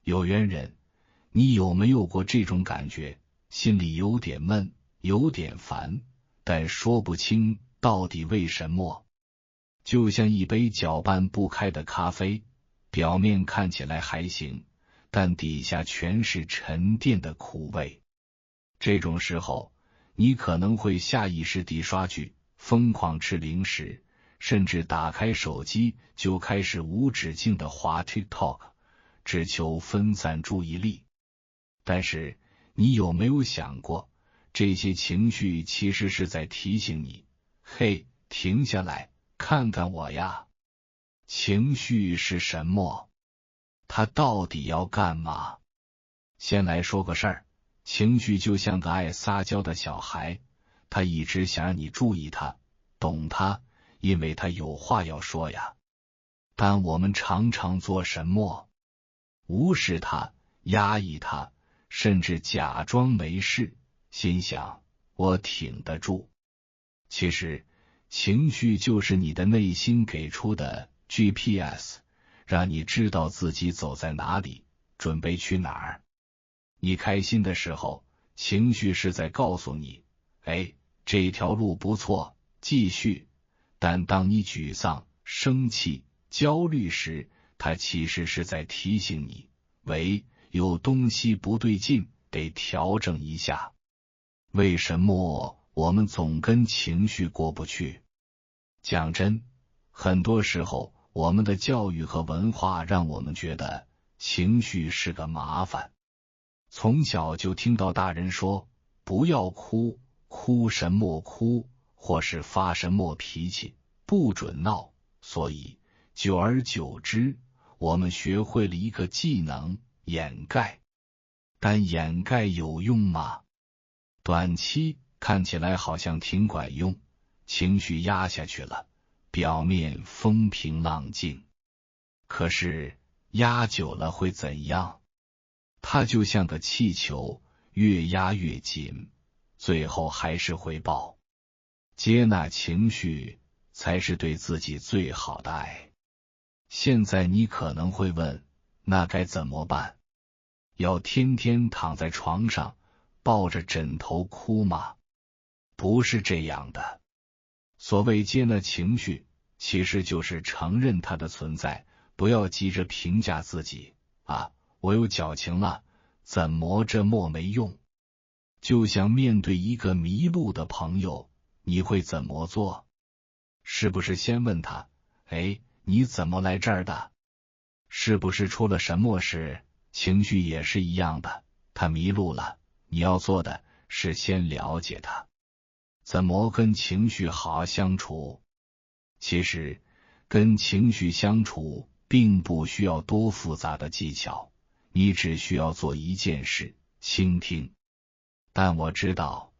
有缘人，你有没有过这种感觉？心里有点闷，有点烦，但说不清到底为什么。就像一杯搅拌不开的咖啡，表面看起来还行，但底下全是沉淀的苦味。这种时候，你可能会下意识地刷剧，疯狂吃零食，甚至打开手机就开始无止境地滑 TikTok， 只求分散注意力。但是你有没有想过，这些情绪其实是在提醒你，嘿，停下来，看看我呀。情绪是什么？它到底要干嘛？先来说个事儿，情绪就像个爱撒娇的小孩，他一直想让你注意他，懂他，因为他有话要说呀。但我们常常做什么？无视他，压抑他，甚至假装没事，心想我挺得住。其实情绪就是你的内心给出的 GPS， 让你知道自己走在哪里，准备去哪儿。你开心的时候，情绪是在告诉你，哎，这条路不错，继续。但当你沮丧、生气、焦虑时，它其实是在提醒你，喂，有东西不对劲，得调整一下。为什么我们总跟情绪过不去？讲真，很多时候我们的教育和文化让我们觉得情绪是个麻烦。从小就听到大人说不要哭，哭什么哭，或是发什么脾气，不准闹，所以久而久之，我们学会了一个技能，掩盖。但掩盖有用吗？短期看起来好像挺管用，情绪压下去了，表面风平浪静。可是压久了会怎样？它就像个气球，越压越紧，最后还是会爆。接纳情绪才是对自己最好的爱。现在你可能会问，那该怎么办？要天天躺在床上抱着枕头哭吗？不是这样的。所谓接纳情绪，其实就是承认它的存在，不要急着评价自己啊，我有矫情了，怎么这么没用？就像面对一个迷路的朋友，你会怎么做？是不是先问他，哎，你怎么来这儿的？是不是出了什么事？情绪也是一样的，他迷路了，你要做的是先了解他。怎么跟情绪好相处？其实跟情绪相处并不需要多复杂的技巧，你只需要做一件事，倾听。但我知道，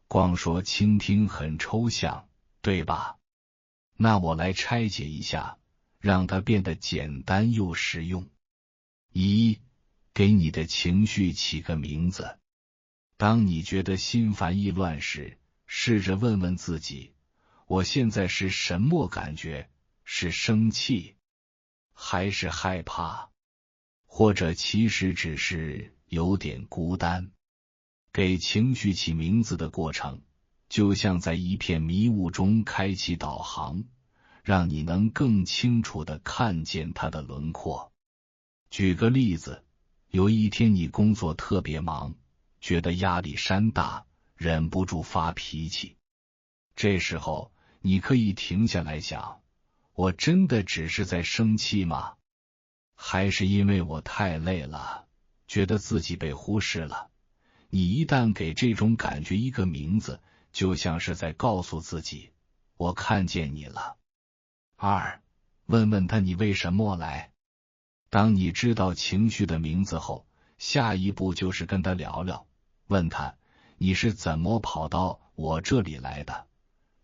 光说倾听很抽象，对吧？那我来拆解一下，让它变得简单又实用。一，给你的情绪起个名字。当你觉得心烦意乱时，试着问问自己，我现在是什么感觉？是生气，还是害怕？或者其实只是有点孤单？给情绪起名字的过程，就像在一片迷雾中开启导航，让你能更清楚地看见它的轮廓。举个例子，有一天你工作特别忙，觉得压力山大，忍不住发脾气。这时候你可以停下来想，我真的只是在生气吗？还是因为我太累了，觉得自己被忽视了？你一旦给这种感觉一个名字，就像是在告诉自己，我看见你了。二，问问他你为什么来。当你知道情绪的名字后，下一步就是跟他聊聊，问他你是怎么跑到我这里来的。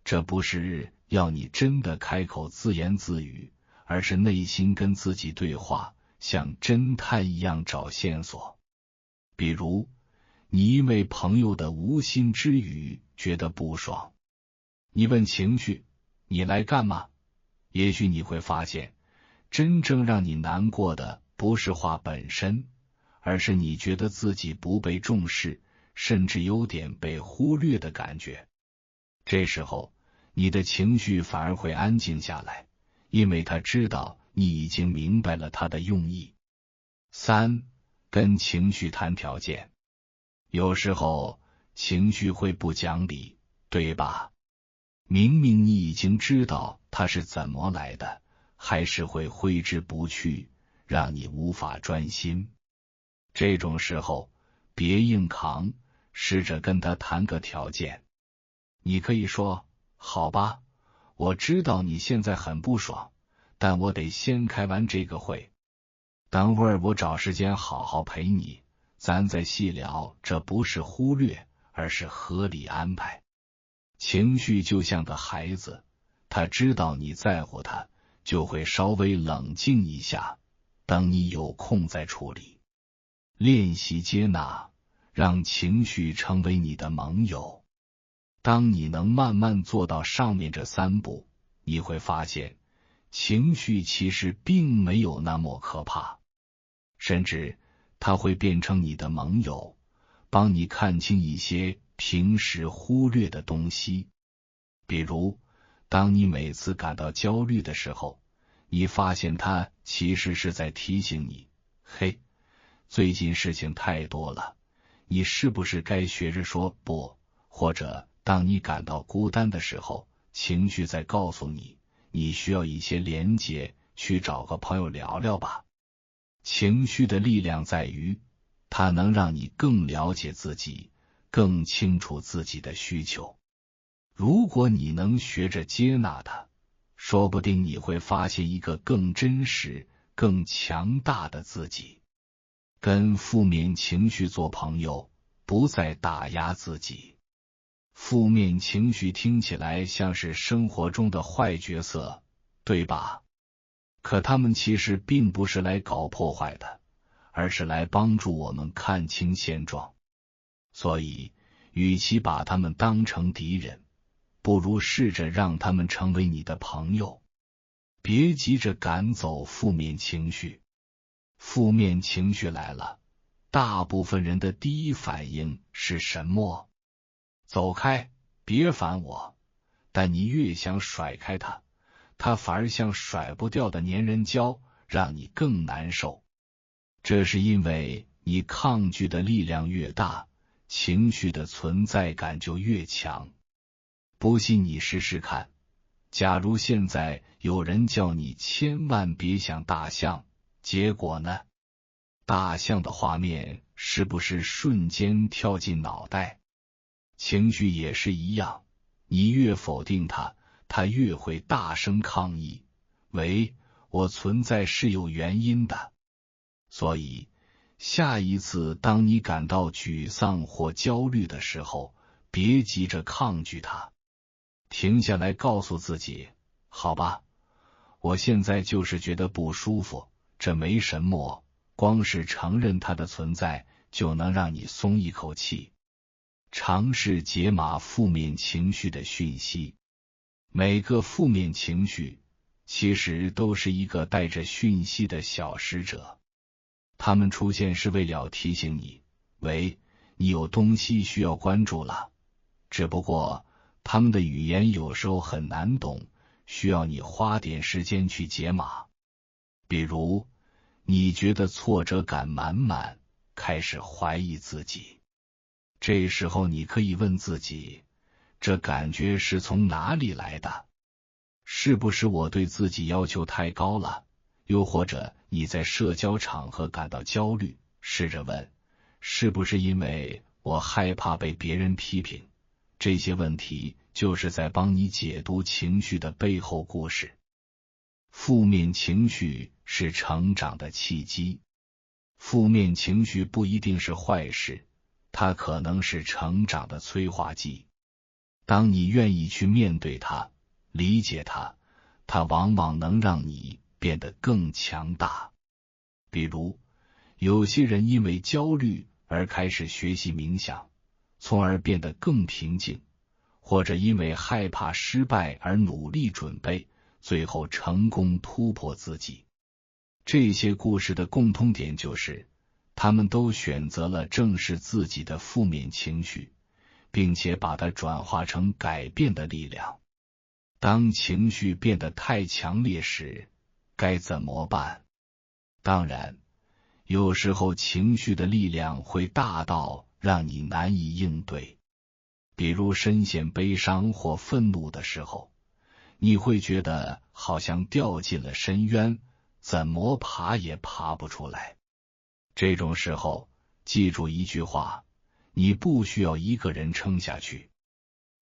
这不是要你真的开口自言自语，而是内心跟自己对话，像侦探一样找线索。比如你因为朋友的无心之语觉得不爽，你问情绪，你来干嘛？也许你会发现，真正让你难过的不是话本身，而是你觉得自己不被重视，甚至有点被忽略的感觉。这时候，你的情绪反而会安静下来，因为他知道你已经明白了他的用意。3. 跟情绪谈条件。有时候情绪会不讲理，对吧？明明你已经知道它是怎么来的，还是会挥之不去，让你无法专心。这种时候，别硬扛，试着跟他谈个条件。你可以说，好吧，我知道你现在很不爽，但我得先开完这个会。等会儿我找时间好好陪你，咱再细聊，这不是忽略，而是合理安排。情绪就像个孩子，他知道你在乎他，就会稍微冷静一下，等你有空再处理。练习接纳，让情绪成为你的盟友。当你能慢慢做到上面这3步，你会发现，情绪其实并没有那么可怕，甚至它会变成你的盟友，帮你看清一些平时忽略的东西。比如，当你每次感到焦虑的时候，你发现它其实是在提醒你，嘿，最近事情太多了，你是不是该学着说不？或者当你感到孤单的时候，情绪在告诉你，你需要一些连结，去找个朋友聊聊吧。情绪的力量在于，它能让你更了解自己，更清楚自己的需求。如果你能学着接纳它，说不定你会发现一个更真实、更强大的自己。跟负面情绪做朋友，不再打压自己。负面情绪听起来像是生活中的坏角色，对吧？可他们其实并不是来搞破坏的，而是来帮助我们看清现状。所以，与其把他们当成敌人，不如试着让他们成为你的朋友。别急着赶走负面情绪。负面情绪来了，大部分人的第一反应是什么？走开，别烦我。但你越想甩开它，它反而像甩不掉的粘人胶，让你更难受。这是因为你抗拒的力量越大，情绪的存在感就越强。不信你试试看，假如现在有人叫你千万别想大象，结果呢？大象的画面是不是瞬间跳进脑袋？情绪也是一样，你越否定它，它越会大声抗议。喂，我存在是有原因的。所以，下一次当你感到沮丧或焦虑的时候，别急着抗拒它，停下来告诉自己，好吧，我现在就是觉得不舒服，这没什么，光是承认它的存在，就能让你松一口气。尝试解码负面情绪的讯息。每个负面情绪其实都是一个带着讯息的小使者，它们出现是为了提醒你，喂，你有东西需要关注了。只不过他们的语言有时候很难懂，需要你花点时间去解码。比如，你觉得挫折感满满，开始怀疑自己。这时候你可以问自己，这感觉是从哪里来的？是不是我对自己要求太高了？又或者你在社交场合感到焦虑，试着问，是不是因为我害怕被别人批评？这些问题就是在帮你解读情绪的背后故事。负面情绪是成长的契机。负面情绪不一定是坏事，它可能是成长的催化剂。当你愿意去面对它，理解它，它往往能让你变得更强大。比如，有些人因为焦虑而开始学习冥想，从而变得更平静，或者因为害怕失败而努力准备，最后成功突破自己。这些故事的共通点就是，他们都选择了正视自己的负面情绪，并且把它转化成改变的力量。当情绪变得太强烈时，该怎么办？当然，有时候情绪的力量会大到让你难以应对。比如深陷悲伤或愤怒的时候，你会觉得好像掉进了深渊，怎么爬也爬不出来。这种时候，记住一句话，你不需要一个人撑下去，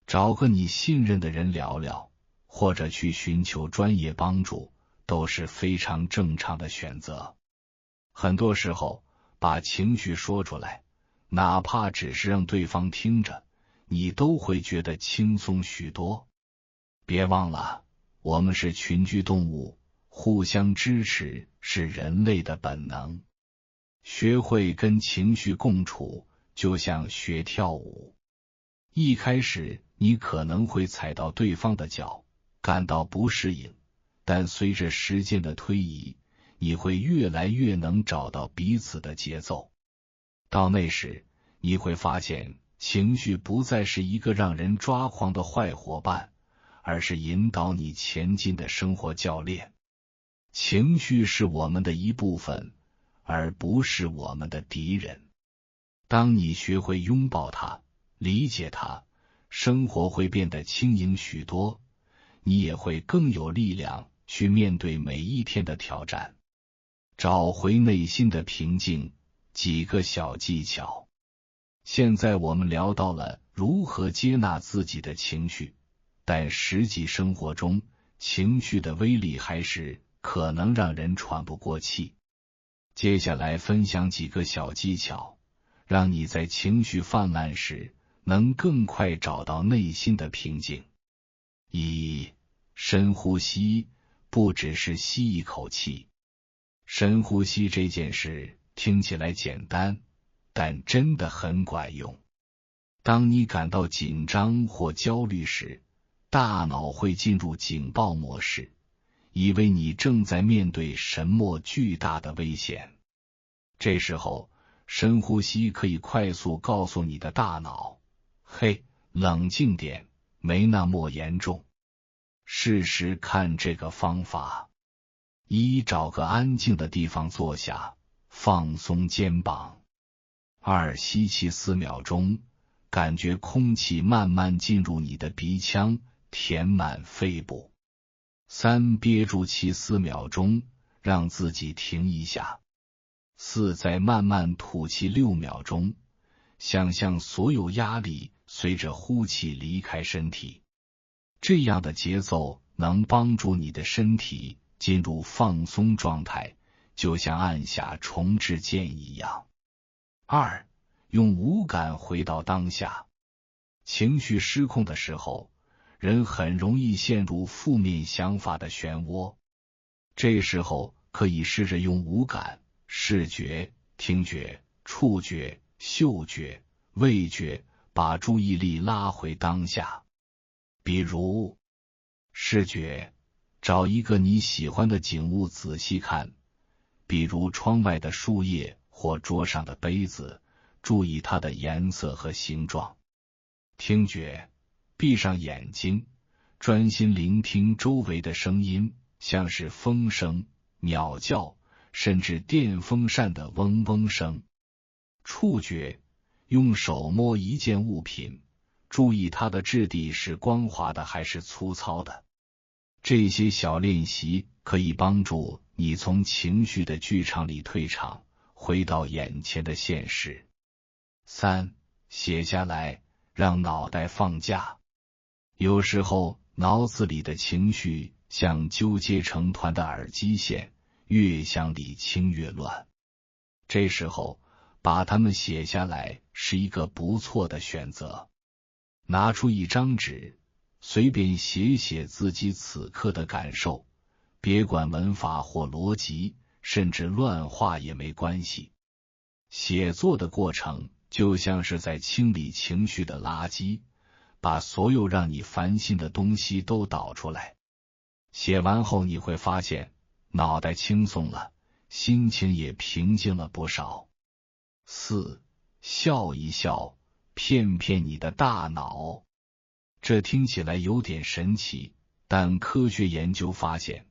找个你信任的人聊聊，或者去寻求专业帮助，都是非常正常的选择。很多时候，把情绪说出来，哪怕只是让对方听着，你都会觉得轻松许多。别忘了，我们是群居动物，互相支持是人类的本能。学会跟情绪共处，就像学跳舞。一开始你可能会踩到对方的脚，感到不适应，但随着时间的推移，你会越来越能找到彼此的节奏。到那时，你会发现情绪不再是一个让人抓狂的坏伙伴，而是引导你前进的生活教练。情绪是我们的一部分，而不是我们的敌人。当你学会拥抱它，理解它，生活会变得轻盈许多，你也会更有力量去面对每一天的挑战。找回内心的平静，几个小技巧。现在我们聊到了如何接纳自己的情绪，但实际生活中，情绪的威力还是可能让人喘不过气。接下来分享几个小技巧，让你在情绪泛滥时能更快找到内心的平静。1. 深呼吸，不只是吸一口气。深呼吸这件事听起来简单，但真的很管用。当你感到紧张或焦虑时，大脑会进入警报模式，以为你正在面对什么巨大的危险。这时候，深呼吸可以快速告诉你的大脑，嘿，冷静点，没那么严重。试试看这个方法。1. 找个安静的地方坐下，放松肩膀。2. 吸气4秒钟，感觉空气慢慢进入你的鼻腔，填满肺部。3. 憋住气4秒钟，让自己停一下。4. 再慢慢吐气6秒钟，想象所有压力随着呼气离开身体。这样的节奏能帮助你的身体进入放松状态，就像按下重置键一样。2. 用五感回到当下。情绪失控的时候，人很容易陷入负面想法的漩涡。这时候可以试着用五感，视觉、听觉、触觉、嗅觉、味觉，把注意力拉回当下。比如，视觉，找一个你喜欢的景物仔细看，比如窗外的树叶或桌上的杯子，注意它的颜色和形状。听觉，闭上眼睛，专心聆听周围的声音，像是风声、鸟叫，甚至电风扇的嗡嗡声。触觉，用手摸一件物品，注意它的质地是光滑的还是粗糙的。这些小练习可以帮助你从情绪的剧场里退场，回到眼前的现实。3. 写下来，让脑袋放假。有时候脑子里的情绪像纠结成团的耳机线，越想理清越乱。这时候把它们写下来是一个不错的选择。拿出一张纸，随便写写自己此刻的感受，别管文法或逻辑，甚至乱画也没关系。写作的过程就像是在清理情绪的垃圾，把所有让你烦心的东西都导出来。写完后你会发现，脑袋轻松了，心情也平静了不少。4. 笑一笑，骗骗你的大脑。这听起来有点神奇，但科学研究发现，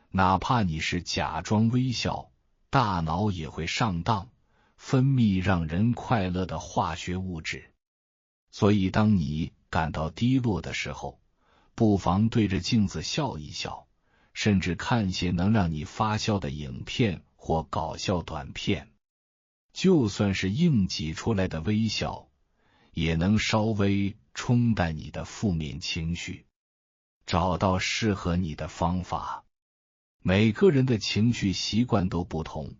哪怕你是假装微笑，大脑也会上当，分泌让人快乐的化学物质。所以当你感到低落的时候，不妨对着镜子笑一笑，甚至看些能让你发笑的影片或搞笑短片。就算是硬挤出来的微笑，也能稍微冲淡你的负面情绪。找到适合你的方法。每个人的情绪习惯都不同，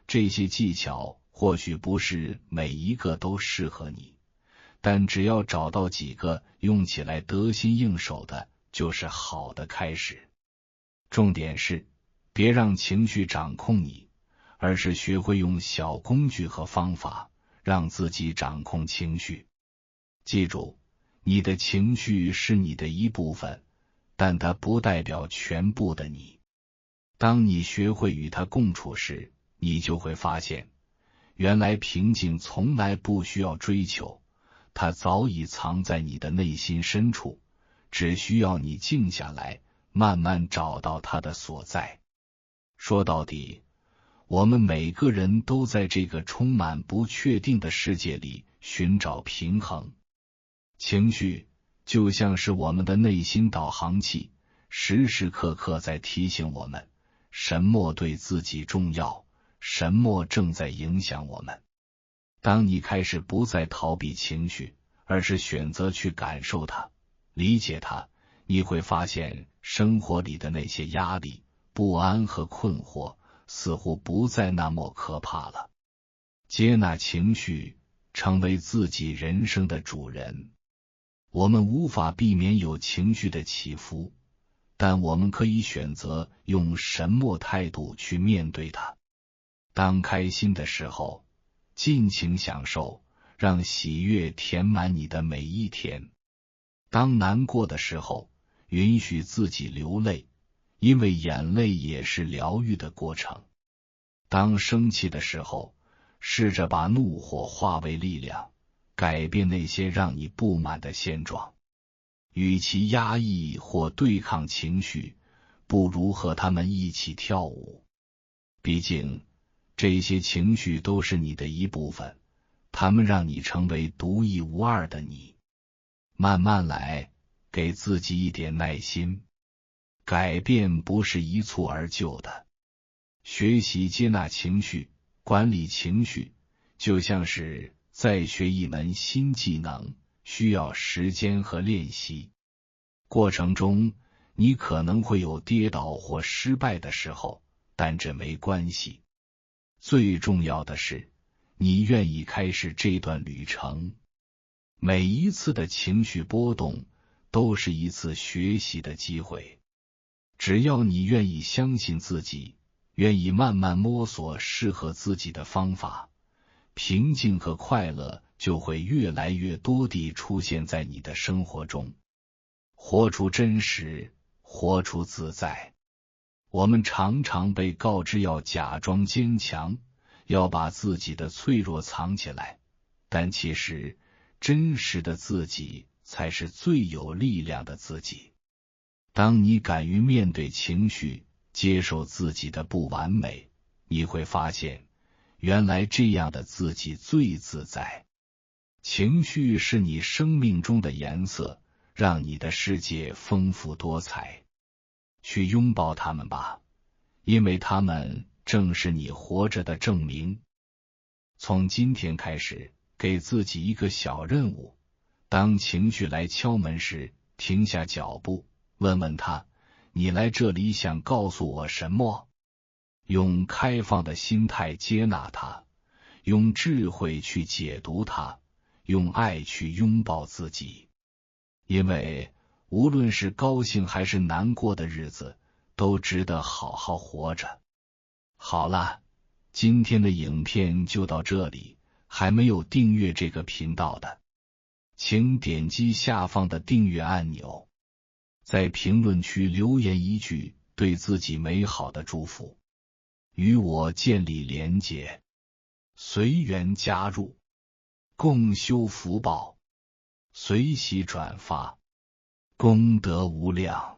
这些技巧或许不是每一个都适合你，但只要找到几个用起来得心应手的，就是好的开始。重点是，别让情绪掌控你，而是学会用小工具和方法，让自己掌控情绪。记住，你的情绪是你的一部分，但它不代表全部的你。当你学会与它共处时，你就会发现，原来平静从来不需要追求，它早已藏在你的内心深处，只需要你静下来，慢慢找到它的所在。说到底，我们每个人都在这个充满不确定的世界里寻找平衡。情绪就像是我们的内心导航器，时时刻刻在提醒我们，什么对自己重要，什么正在影响我们。当你开始不再逃避情绪，而是选择去感受它，理解它，你会发现生活里的那些压力、不安和困惑似乎不再那么可怕了。接纳情绪，成为自己人生的主人。我们无法避免有情绪的起伏，但我们可以选择用什么态度去面对它。当开心的时候，尽情享受，让喜悦填满你的每一天。当难过的时候，允许自己流泪，因为眼泪也是疗愈的过程。当生气的时候，试着把怒火化为力量，改变那些让你不满的现状。与其压抑或对抗情绪，不如和他们一起跳舞。毕竟，这些情绪都是你的一部分，它们让你成为独一无二的你。慢慢来，给自己一点耐心。改变不是一蹴而就的。学习接纳情绪，管理情绪，就像是在学一门新技能，需要时间和练习。过程中，你可能会有跌倒或失败的时候，但这没关系。最重要的是，你愿意开始这段旅程。每一次的情绪波动，都是一次学习的机会。只要你愿意相信自己，愿意慢慢摸索适合自己的方法，平静和快乐就会越来越多地出现在你的生活中。活出真实，活出自在。我们常常被告知要假装坚强，要把自己的脆弱藏起来，但其实真实的自己才是最有力量的自己。当你敢于面对情绪，接受自己的不完美，你会发现，原来这样的自己最自在。情绪是你生命中的颜色，让你的世界丰富多彩。去拥抱它们吧，因为它们正是你活着的证明。从今天开始，给自己一个小任务，当情绪来敲门时，停下脚步，问问他，你来这里想告诉我什么？用开放的心态接纳它，用智慧去解读它，用爱去拥抱自己。因为无论是高兴还是难过的日子，都值得好好活着。好了，今天的影片就到这里，还没有订阅这个频道的，请点击下方的订阅按钮，在评论区留言一句对自己美好的祝福，与我建立连结。随缘加入，共修福报，随喜转发，功德无量。